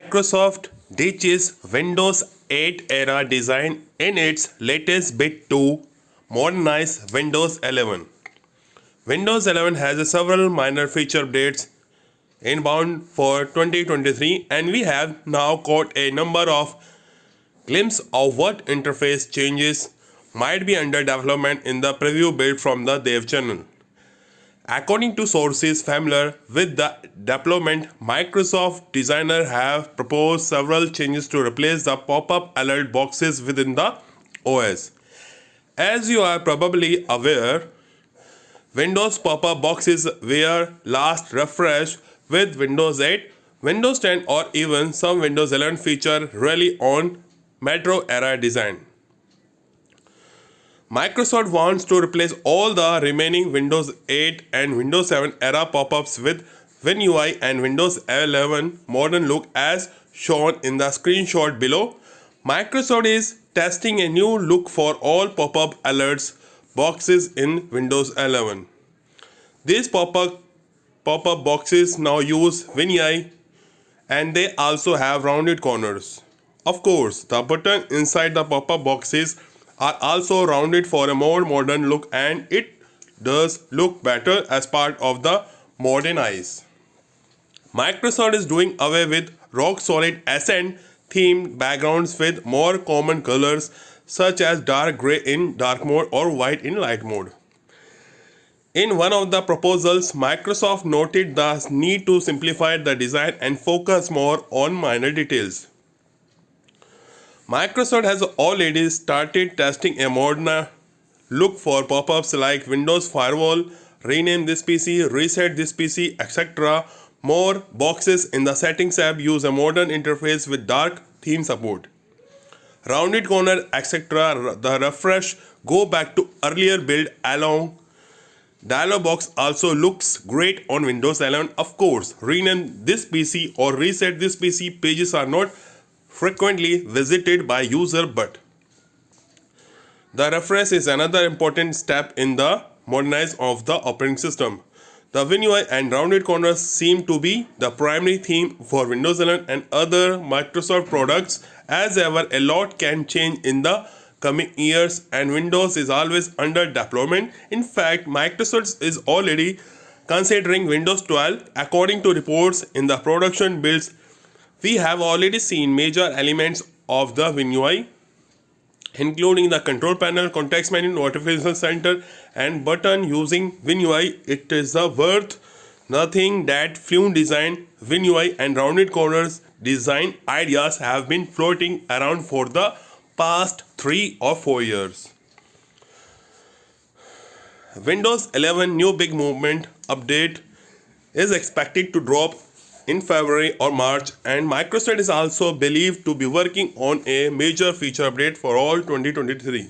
Microsoft ditches Windows 8 era design in its latest bid to modernize Windows 11. Windows 11 has several minor feature updates inbound for 2023, and we have now caught a number of glimpses of what interface changes might be under development in the preview build from the dev channel. According to sources familiar with the deployment, Microsoft designers have proposed several changes to replace the pop-up alert boxes within the OS. As you are probably aware, Windows pop-up boxes were last refreshed with Windows 8, Windows 10 or even some Windows 11 feature rely on Metro era design. Microsoft wants to replace all the remaining Windows 8 and Windows 7 era pop-ups with WinUI and Windows 11 modern look as shown in the screenshot below. Microsoft is testing a new look for all pop-up alerts boxes in Windows 11. These pop-up boxes now use WinUI and they also have rounded corners. Of course, the button inside the pop-up boxes are also rounded for a more modern look, and it does look better as part of the modernize. Microsoft is doing away with rock-solid accent themed backgrounds with more common colors such as dark gray in dark mode or white in light mode. In one of the proposals, Microsoft noted the need to simplify the design and focus more on minor details. Microsoft has already started testing a modern look for pop-ups like Windows Firewall, rename this PC, reset this PC, etc. More boxes in the settings app use a modern interface with dark theme support. Rounded corner, etc. The refresh go back to earlier build along. Dialog box also looks great on Windows 11. Of course, rename this PC or reset this PC pages are not frequently visited by user, but the refresh is another important step in the modernize of the operating system. The WinUI and rounded corners seem to be the primary theme for Windows 11 and other Microsoft products. As ever, a lot can change in the coming years and Windows is always under deployment. In fact, Microsoft is already considering Windows 12 according to reports in the production builds. We have already seen major elements of the WinUI, including the control panel, context menu, notification center, and button using WinUI. It is worth nothing that Flume design, WinUI, and rounded corners design ideas have been floating around for the past 3 or 4 years. Windows 11 new big movement update is expected to drop in February or March, and Microsoft is also believed to be working on a major feature update for all 2023.